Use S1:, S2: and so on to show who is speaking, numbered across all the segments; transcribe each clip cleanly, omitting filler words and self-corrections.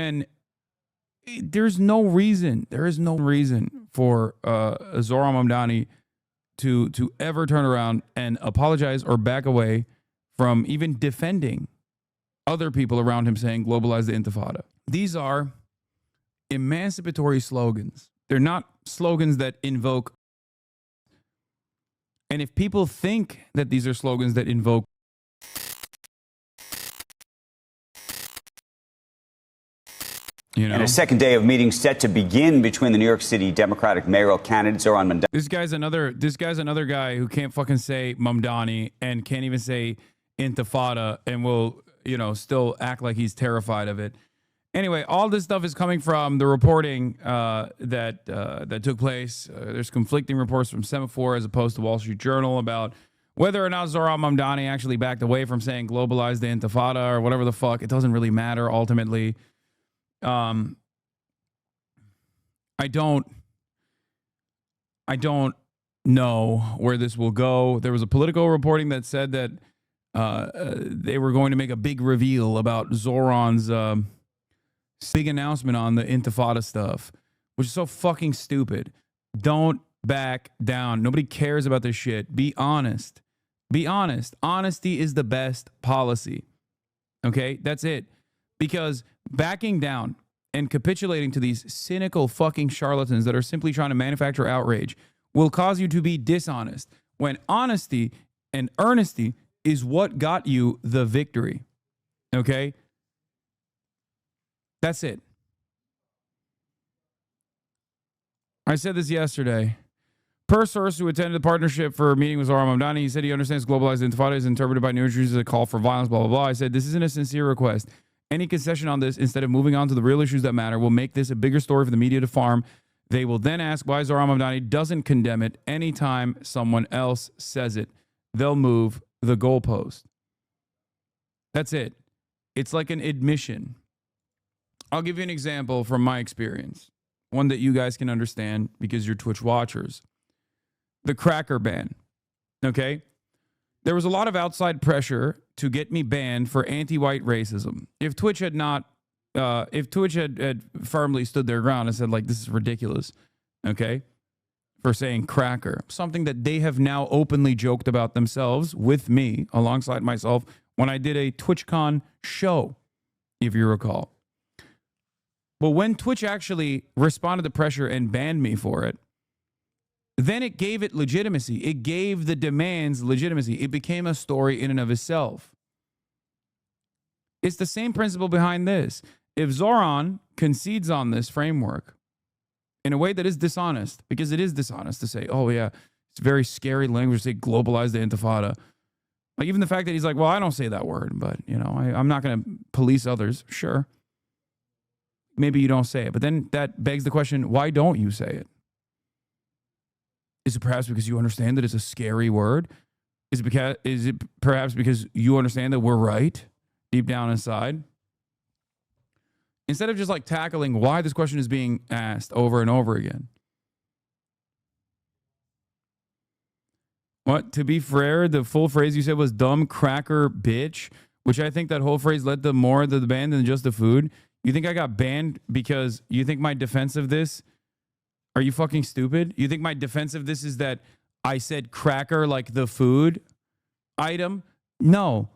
S1: when there is no reason for Zohran Mamdani to ever turn around and apologize or back away from even defending other people around him saying globalize the Intifada. These are emancipatory slogans. They're not slogans that invoke. And if people think that these are slogans that invoke, you know,
S2: and a second day of meetings set to begin between the New York City Democratic mayoral candidate Zohran Mamdani.
S1: This guy's another guy who can't fucking say Mamdani and can't even say Intifada and will, you know, still act like he's terrified of it. Anyway, all this stuff is coming from the reporting that took place. There's conflicting reports from Semaphore as opposed to Wall Street Journal about whether or not Zohran Mamdani actually backed away from saying globalize the Intifada or whatever the fuck. It doesn't really matter ultimately. I don't know where this will go. There was a Politico reporting that said that they were going to make a big reveal about Zohran's big announcement on the Intifada stuff, which is so fucking stupid. Don't back down. Nobody cares about this shit. Be honest. Be honest. Honesty is the best policy. Okay? That's it. Because backing down and capitulating to these cynical fucking charlatans that are simply trying to manufacture outrage will cause you to be dishonest, when honesty and earnesty is what got you the victory. Okay? That's it. I said this yesterday. Per source who attended the partnership for a meeting with Zohran Mamdani, he said he understands globalized Intifada is interpreted by news users as a call for violence, blah, blah, blah. I said, this isn't a sincere request. Any concession on this, instead of moving on to the real issues that matter, will make this a bigger story for the media to farm. They will then ask why Zohran Mamdani doesn't condemn it anytime someone else says it. They'll move the goalpost. That's it. It's like an admission. I'll give you an example from my experience, one that you guys can understand because you're Twitch watchers. The cracker ban, okay? There was a lot of outside pressure to get me banned for anti-white racism. If Twitch had not, if Twitch had firmly stood their ground and said, like, this is ridiculous, okay, for saying cracker, something that they have now openly joked about themselves with me, alongside myself, when I did a TwitchCon show, if you recall. But when Twitch actually responded to pressure and banned me for it, then it gave it legitimacy. It gave the demands legitimacy. It became a story in and of itself. It's the same principle behind this. If Zohran concedes on this framework in a way that is dishonest, because it is dishonest to say, oh yeah, it's very scary language to say globalize the Intifada. Like even the fact that he's like, well, I don't say that word, but you know, I'm not going to police others. Sure. Maybe you don't say it, but then that begs the question, why don't you say it? Is it perhaps because you understand that it's a scary word? Is it perhaps because you understand that we're right deep down inside? Instead of just like tackling why this question is being asked over and over again. What? To be fair, the full phrase you said was dumb cracker bitch, which I think that whole phrase led to more of the ban than just the food. You think I got banned because you think my defense of this? Are you fucking stupid? You think my defense of this is that I said cracker like the food item? No.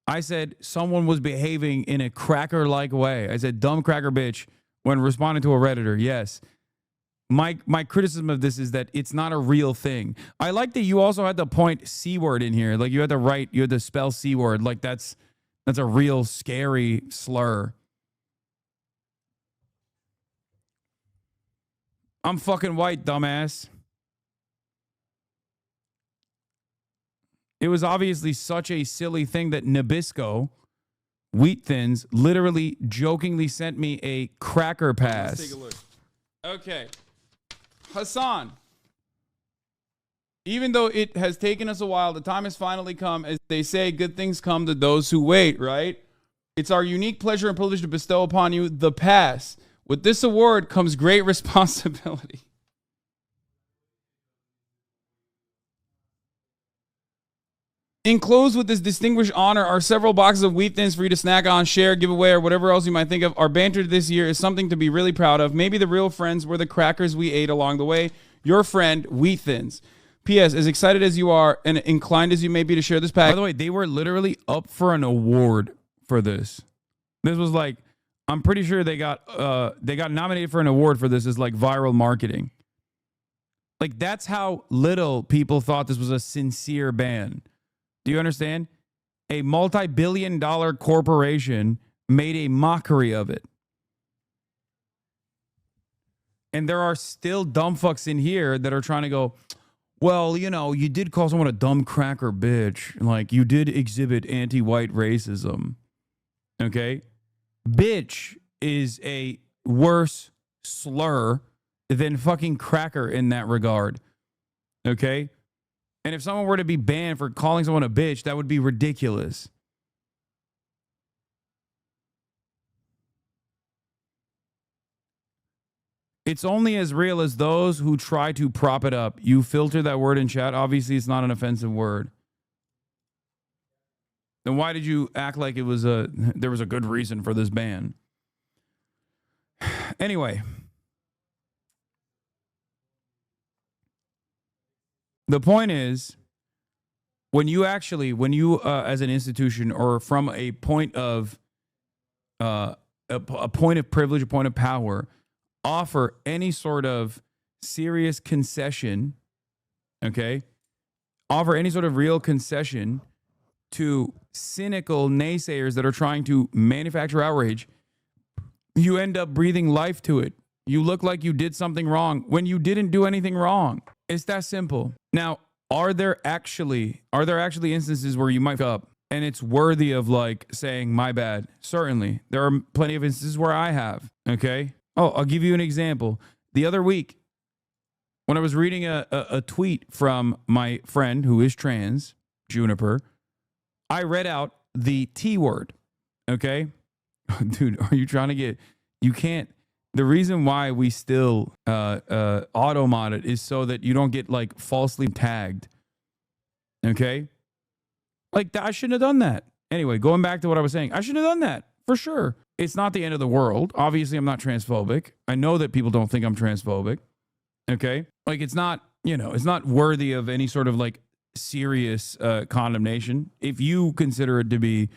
S1: I said someone was behaving in a cracker-like way. I said dumb cracker bitch when responding to a Redditor. Yes. My criticism of this is that it's not a real thing. I like that you also had to point C-word in here. Like you had to spell C-word. Like that's a real scary slur. I'm fucking white, dumbass. It was obviously such a silly thing that Nabisco, Wheat Thins, literally jokingly sent me a cracker pass. Let's take a look. Okay. Hasan. Even though it has taken us a while, the time has finally come. As they say, good things come to those who wait, right? It's our unique pleasure and privilege to bestow upon you the pass. With this award comes great responsibility. Enclosed with this distinguished honor are several boxes of wheat thins for you to snack on, share, give away, or whatever else you might think of. Our banter this year is something to be really proud of. Maybe the real friends were the crackers we ate along the way. Your friend, Wheat Thins. P.S. As excited as you are and inclined as you may be to share this pack. By the way, they were literally up for an award for this. This was like, I'm pretty sure they got nominated for an award for this as like viral marketing. Like, that's how little people thought this was a sincere ban. Do you understand? A multi-billion-dollar corporation made a mockery of it. And there are still dumb fucks in here that are trying to go, well, you know, you did call someone a dumb cracker bitch. Like, you did exhibit anti-white racism. Okay? Bitch is a worse slur than fucking cracker in that regard. Okay? And if someone were to be banned for calling someone a bitch, that would be ridiculous. It's only as real as those who try to prop it up. You filter that word in chat. Obviously, it's not an offensive word. Then why did you act like there was a good reason for this ban? Anyway. The point is, when you as an institution or from a point of a point of privilege, a point of power, offer any sort of serious concession, okay? Offer any sort of real concession to cynical naysayers that are trying to manufacture outrage, you end up breathing life to it. You look like you did something wrong when you didn't do anything wrong. It's that simple. Now, are there actually instances where you might fuck up and it's worthy of like saying my bad? Certainly. There are plenty of instances where I have, okay? Oh, I'll give you an example. The other week, when I was reading a tweet from my friend who is trans, Juniper, I read out the T word, okay? Dude, are you trying to get... You can't... The reason why we still auto-mod it is so that you don't get, like, falsely tagged, okay? Like, I shouldn't have done that. Anyway, going back to what I was saying, I shouldn't have done that, for sure. It's not the end of the world. Obviously, I'm not transphobic. I know that people don't think I'm transphobic. Okay? Like, it's not, it's not worthy of any sort of, like, serious condemnation. If you consider it to be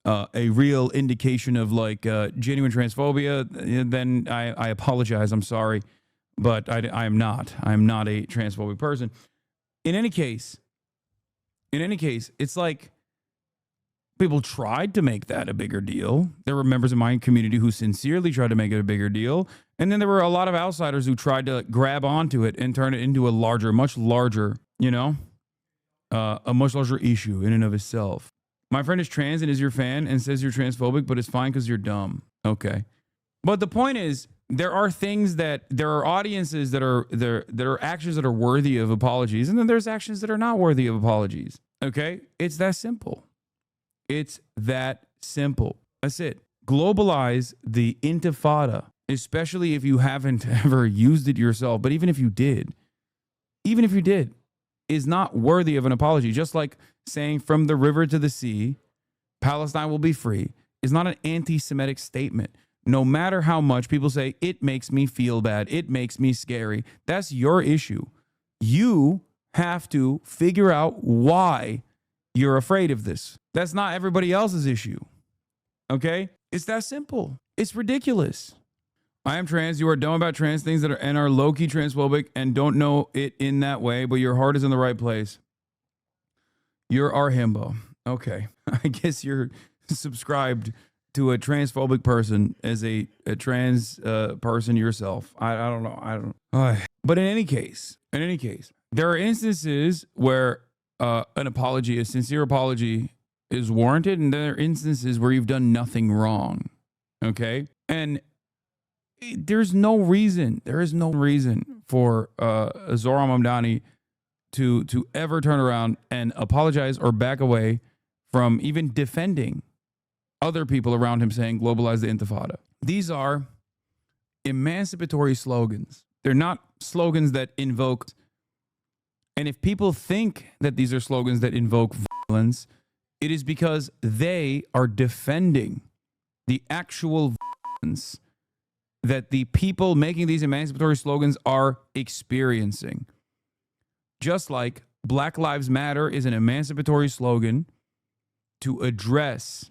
S1: a real indication of, like, genuine transphobia, then I apologize. I'm sorry. But I am not. I'm not a transphobic person. In any case, it's like, people tried to make that a bigger deal. There were members of my community who sincerely tried to make it a bigger deal. And then there were a lot of outsiders who tried to grab onto it and turn it into a much larger, a much larger issue in and of itself. My friend is trans and is your fan and says you're transphobic, but it's fine because you're dumb. Okay. But the point is, there are audiences that are actions that are worthy of apologies. And then there's actions that are not worthy of apologies. Okay. It's that simple. It's that simple. That's it. Globalize the Intifada, especially if you haven't ever used it yourself. But even if you did, is not worthy of an apology. Just like saying from the river to the sea, Palestine will be free, is not an anti-Semitic statement. No matter how much people say, it makes me feel bad, it makes me scary. That's your issue. You have to figure out why you're afraid of this. That's not everybody else's issue. Okay? It's that simple. It's ridiculous. I am trans. You are dumb about trans things that are low-key transphobic and don't know it in that way, but your heart is in the right place. You're our himbo. Okay. I guess you're subscribed to a transphobic person as a trans person yourself. I don't know. But in any case, there are instances where an apology, a sincere apology, is warranted, and there are instances where you've done nothing wrong. Okay? And there is no reason for Zohran Mamdani to ever turn around and apologize or back away from even defending other people around him saying globalize the Intifada. These are emancipatory slogans. They're not slogans that invoke. And if people think that these are slogans that invoke violence, it is because they are defending the actual violence that the people making these emancipatory slogans are experiencing. Just like Black Lives Matter is an emancipatory slogan to address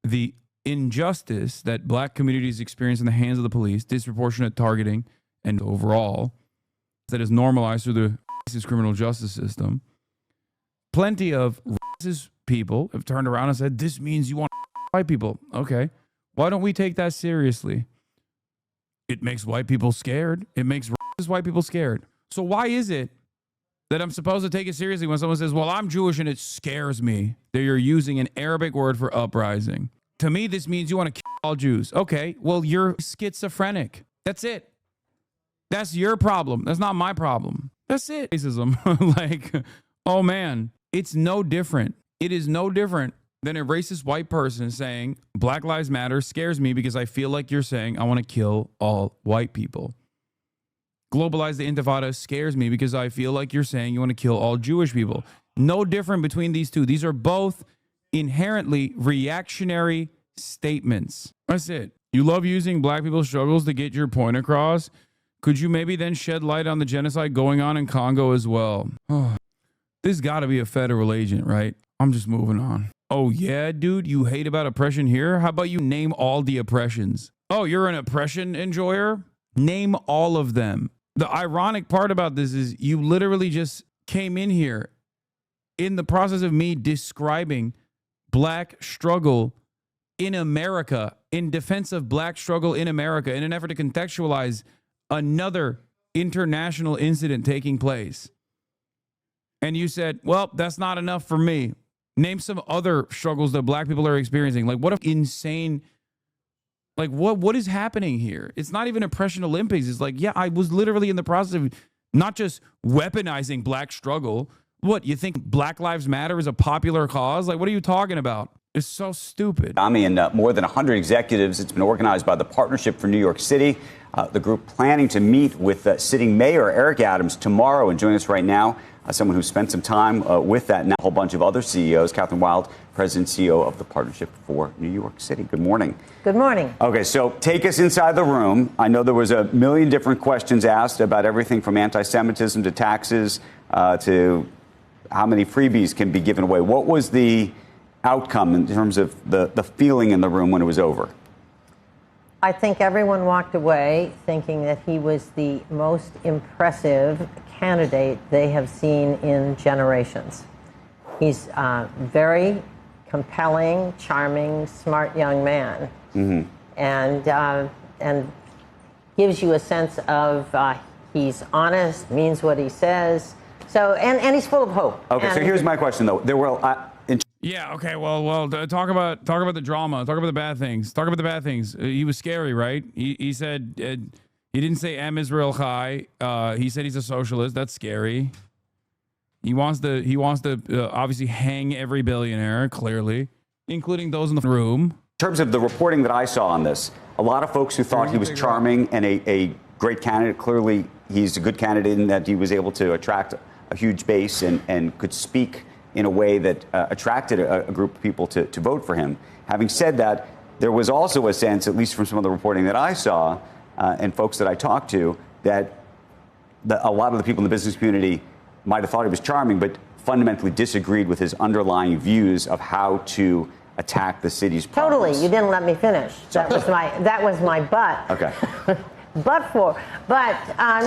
S1: the injustice that black communities experience in the hands of the police, disproportionate targeting, and overall, that is normalized through the racist criminal justice system. Plenty of racist people have turned around and said, this means you want white people. Okay, why don't we take that seriously? It makes white people scared. It makes racist white people scared. So why is it that I'm supposed to take it seriously when someone says, well, I'm Jewish and it scares me that you're using an Arabic word for uprising? To me, this means you want to kill all Jews. Okay, well, you're schizophrenic. That's it. That's your problem. That's not my problem. That's it. Racism. Like, oh man, it's no different. It is no different than a racist white person saying Black Lives Matter scares me because I feel like you're saying I want to kill all white people. Globalize the Intifada scares me because I feel like you're saying you want to kill all Jewish people. No different between these two. These are both inherently reactionary statements. That's it. You love using black people's struggles to get your point across. Could you maybe then shed light on the genocide going on in Congo as well? Oh, this got to be a federal agent, right? I'm just moving on. Oh yeah, dude, you hate about oppression here? How about you name all the oppressions? Oh, you're an oppression enjoyer? Name all of them. The ironic part about this is you literally just came in here in the process of me describing black struggle in America, in defense of black struggle in America, in an effort to contextualize another international incident taking place. And you said, well, that's not enough for me. Name some other struggles that black people are experiencing. Like, what an insane... Like, what is happening here? It's not even Oppression Olympics. It's like, yeah, I was literally in the process of not just weaponizing black struggle. What, you think Black Lives Matter is a popular cause? Like, what are you talking about? It's so stupid.
S2: And more than 100 executives. It's been organized by the Partnership for New York City. The group planning to meet with sitting Mayor Eric Adams tomorrow. And joining us right now, someone who spent some time with that, now a whole bunch of other CEOs, Catherine Wild, President and CEO of the Partnership for New York City. Good morning.
S3: Good morning.
S2: Okay, so take us inside the room. I know there was a million different questions asked about everything from anti-Semitism to taxes to how many freebies can be given away. What was the outcome in terms of the feeling in the room when it was over?
S3: I think everyone walked away thinking that he was the most impressive candidate they have seen in generations. He's very compelling, charming, smart young man, and gives you a sense of he's honest, means what he says. So and he's full of hope.
S2: Okay, so here's my question though. There were
S1: yeah. Okay. Well. Talk about the drama. Talk about the bad things. Talk about the bad things. He was scary, right? He said he didn't say Am Israel Chai. He said he's a socialist. That's scary. He wants to obviously hang every billionaire, clearly, including those in the room.
S2: In terms of the reporting that I saw on this, a lot of folks who thought he was charming and a great candidate. Clearly, he's a good candidate in that he was able to attract a huge base and could speak in a way that attracted a group of people to vote for him. Having said that, there was also a sense, at least from some of the reporting that I saw and folks that I talked to, that a lot of the people in the business community might have thought he was charming, but fundamentally disagreed with his underlying views of how to attack the city's problems.
S3: Totally, you didn't let me finish. That was my butt.
S2: Okay.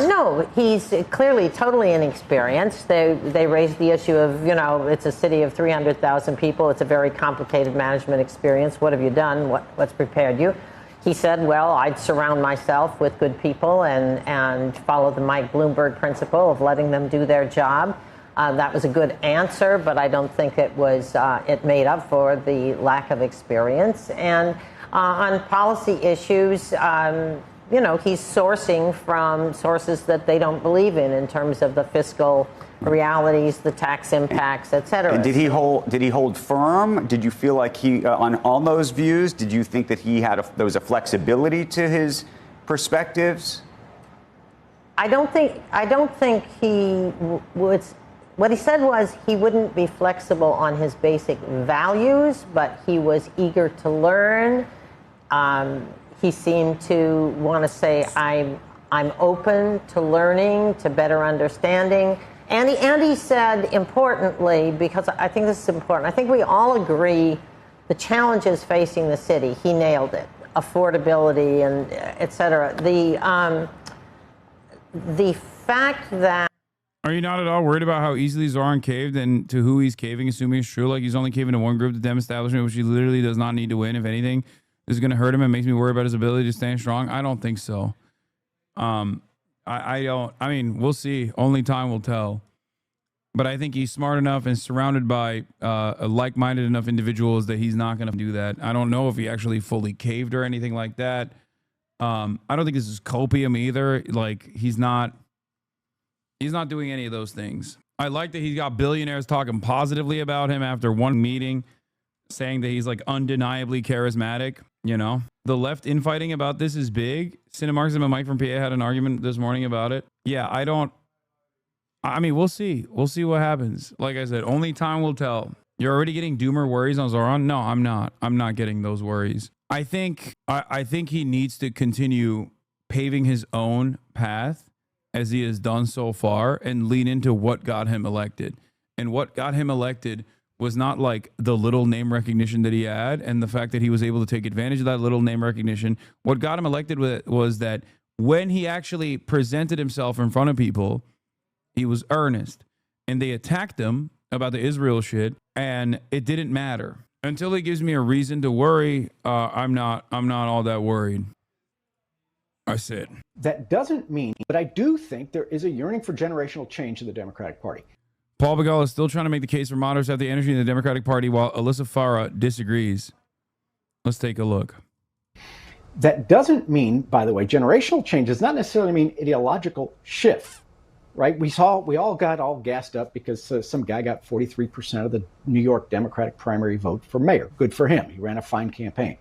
S3: No, he's clearly totally inexperienced. They raised the issue of, it's a city of 300,000 people. It's a very complicated management experience. What have you done? What's prepared you? He said, well, I'd surround myself with good people and follow the Mike Bloomberg principle of letting them do their job. That was a good answer, but I don't think it was it made up for the lack of experience. And on policy issues, he's sourcing from sources that they don't believe in terms of the fiscal realities, the tax impacts, et cetera.
S2: And did he hold firm? Did you feel like he on those views? Did you think that there was a flexibility to his perspectives?
S3: I don't think he What he said was he wouldn't be flexible on his basic values, but he was eager to learn. He seemed to want to say, I'm open to learning, to better understanding. And he said, importantly, because I think this is important, I think we all agree the challenges facing the city, he nailed it, affordability and et cetera. The fact that...
S1: Are you not at all worried about how easily Zohran caved and to who he's caving, assuming it's true? Like he's only caving to one group, the Dem establishment, which he literally does not need to win. If anything, this is going to hurt him and makes me worry about his ability to stand strong. I don't think so. I don't. I mean, we'll see. Only time will tell. But I think he's smart enough and surrounded by like-minded enough individuals that he's not going to do that. I don't know if he actually fully caved or anything like that. I don't think this is copium either. Like he's not doing any of those things. I like that he's got billionaires talking positively about him after one meeting, saying that he's like undeniably charismatic. You know, the left infighting about this is big. Cinemarxism and Mike from PA had an argument this morning about it. Yeah, I mean, we'll see. We'll see what happens. Like I said, only time will tell. You're already getting doomer worries on Zohran? No, I'm not. I'm not getting those worries. I think he needs to continue paving his own path as he has done so far and lean into what got him elected. And what got him elected was not like the little name recognition that he had and the fact that he was able to take advantage of that little name recognition. What got him elected was that when he actually presented himself in front of people, he was earnest, and they attacked him about the Israel shit, and it didn't matter. Until he gives me a reason to worry, I'm not all that worried. I said.
S4: That doesn't mean, but I do think there is a yearning for generational change in the Democratic Party.
S1: Paul Begala is still trying to make the case for moderates to have the energy in the Democratic Party, while Alyssa Farah disagrees. Let's take a look.
S4: That doesn't mean, by the way, generational change does not necessarily mean ideological shift. Right? We all got all gassed up because some guy got 43% of the New York Democratic primary vote for mayor. Good for him. He ran a fine campaign.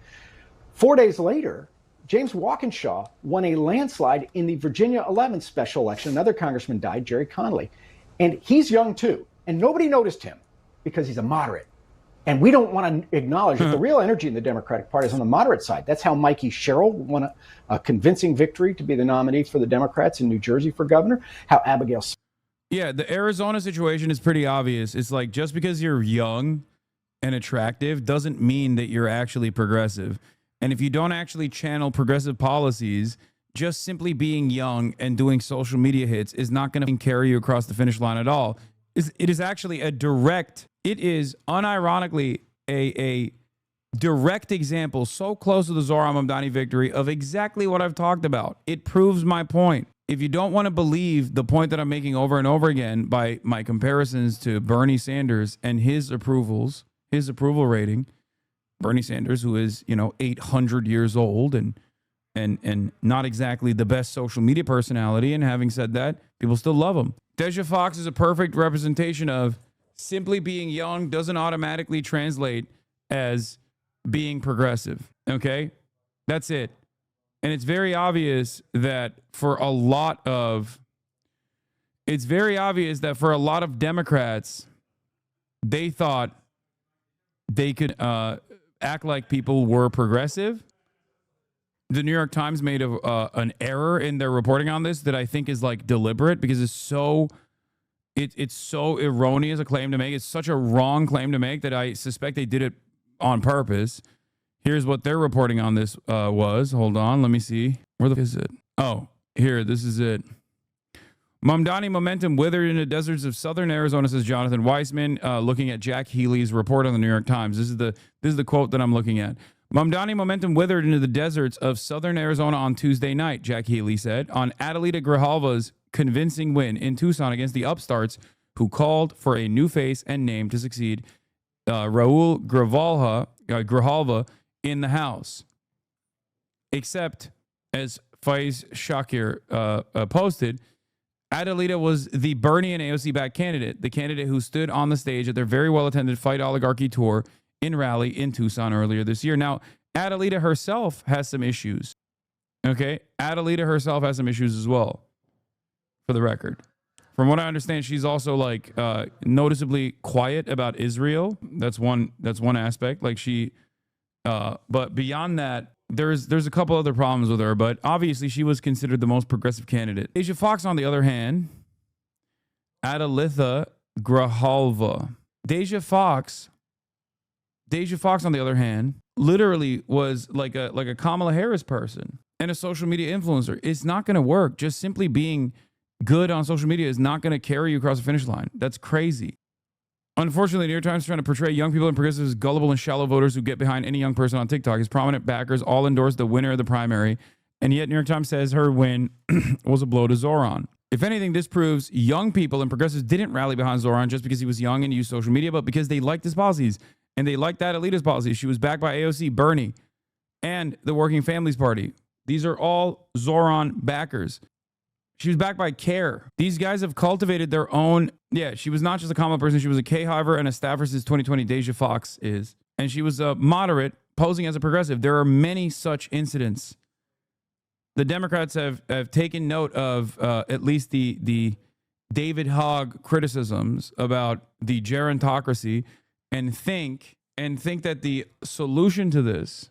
S4: 4 days later, James Walkinshaw won a landslide in the Virginia 11th special election. Another congressman died, Jerry Connolly. And he's young too. And nobody noticed him because he's a moderate. And we don't want to acknowledge that the real energy in the Democratic Party is on the moderate side. That's how Mikey Sherrill won a convincing victory to be the nominee for the Democrats in New Jersey for governor. How Abigail...
S1: Yeah, the Arizona situation is pretty obvious. It's like just because you're young and attractive doesn't mean that you're actually progressive. And if you don't actually channel progressive policies, just simply being young and doing social media hits is not going to carry you across the finish line at all. It is actually it is unironically a direct example, so close to the Zohran Mamdani victory, of exactly what I've talked about. It proves my point. If you don't want to believe the point that I'm making over and over again by my comparisons to Bernie Sanders and his approval rating, Bernie Sanders, who is, 800 years old and not exactly the best social media personality. And having said that, people still love him. Deja Foxx is a perfect representation of simply being young doesn't automatically translate as being progressive. Okay? That's it. And it's very obvious that for a lot of Democrats, they thought they could act like people were progressive. The New York Times made an error in their reporting on this that I think is like deliberate because it's so erroneous a claim to make. It's such a wrong claim to make that I suspect they did it on purpose. Here's what their reporting on this was. Hold on, let me see. Where the is it? Oh, here, this is it. Mamdani momentum withered in the deserts of southern Arizona, says Jonathan Weissman, looking at Jack Healy's report on the New York Times. This is the quote that I'm looking at. Mamdani momentum withered into the deserts of southern Arizona on Tuesday night, Jack Healy said, on Adelita Grijalva's convincing win in Tucson against the upstarts who called for a new face and name to succeed Raul Grijalva in the House. Except, as Faiz Shakir posted, Adelita was the Bernie and AOC-backed candidate, the candidate who stood on the stage at their very well-attended Fight Oligarchy tour in rally in Tucson earlier this year. Now, Adelita herself has some issues. Okay? Adelita herself has some issues as well, for the record. From what I understand, she's also like noticeably quiet about Israel. That's one aspect. Like she, but beyond that, there's a couple other problems with her. But obviously, she was considered the most progressive candidate. Asia Fox, on the other hand, Adelita Grijalva. Deja Fox, on the other hand, literally was like a Kamala Harris person and a social media influencer. It's not going to work. Just simply being good on social media is not going to carry you across the finish line. That's crazy. Unfortunately, the New York Times is trying to portray young people and progressives as gullible and shallow voters who get behind any young person on TikTok. His prominent backers all endorsed the winner of the primary, and yet New York Times says her win was a blow to Zohran. If anything, this proves young people and progressives didn't rally behind Zohran just because he was young and used social media, but because they liked his policies, and they liked that Adelita's policies. She was backed by AOC, Bernie, and the Working Families Party. These are all Zohran backers. She was backed by CARE. These guys have cultivated their own. Yeah, she was not just a common person. She was a K-Hiver and a staffer since 2020. Deja Fox is. And she was a moderate posing as a progressive. There are many such incidents. The Democrats have taken note of at least the David Hogg criticisms about the gerontocracy and think that the solution to this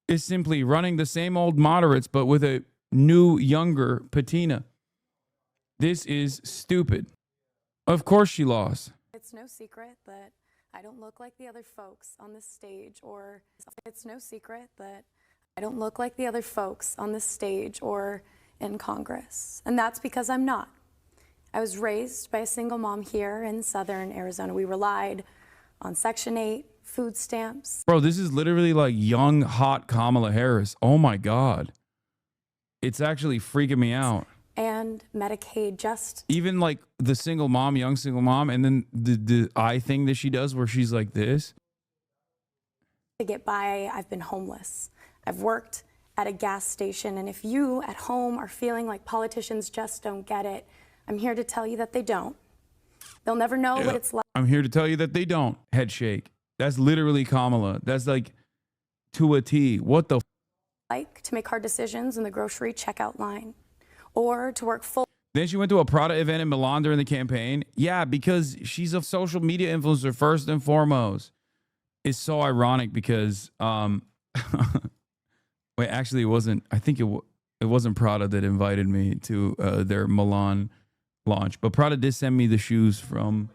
S1: is simply running the same old moderates, but with a new, younger patina. This is stupid. Of course she lost.
S5: It's no secret that I don't look like the other folks on this stage, or it's no secret that I don't look like the other folks on this stage or in Congress. And that's because I'm not. I was raised by a single mom here in southern Arizona. We relied on Section 8, food stamps.
S1: Bro, this is literally like young, hot Kamala Harris. Oh my God. It's actually freaking me out.
S5: And Medicaid, just
S1: even like the single mom, young single mom, and then the eye thing that she does where she's like this.
S5: to get by. I've been homeless. I've worked at a gas station. And if you at home are feeling like politicians just don't get it, I'm here to tell you that they don't. They'll never know what it's like.
S1: I'm here to tell you that they don't. Head shake. That's literally Kamala. That's like to a T. What the
S5: Like to make hard decisions in the grocery checkout line, or to work full.
S1: Then she went to a Prada event in Milan during the campaign. Yeah, because she's a social media influencer first and foremost. It's so ironic because wait, actually it wasn't. I think it wasn't Prada that invited me to their Milan launch, but Prada did send me the shoes from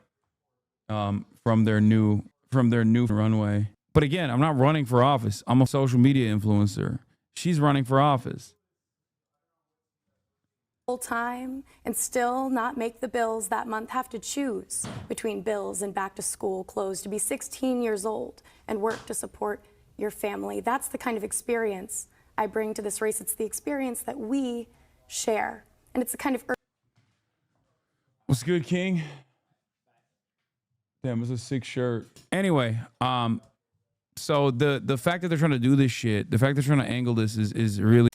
S1: their new runway. But again, I'm not running for office. I'm a social media influencer. She's running for office.
S5: Full time and still not make the bills that month, have to choose between bills and back to school clothes, to be 16 years old and work to support your family. That's the kind of experience I bring to this race. It's the experience that we share. And it's the kind of...
S1: What's good, King? Damn, it's a sick shirt. Anyway, so the fact that they're trying to do this shit, the fact they're trying to angle this is really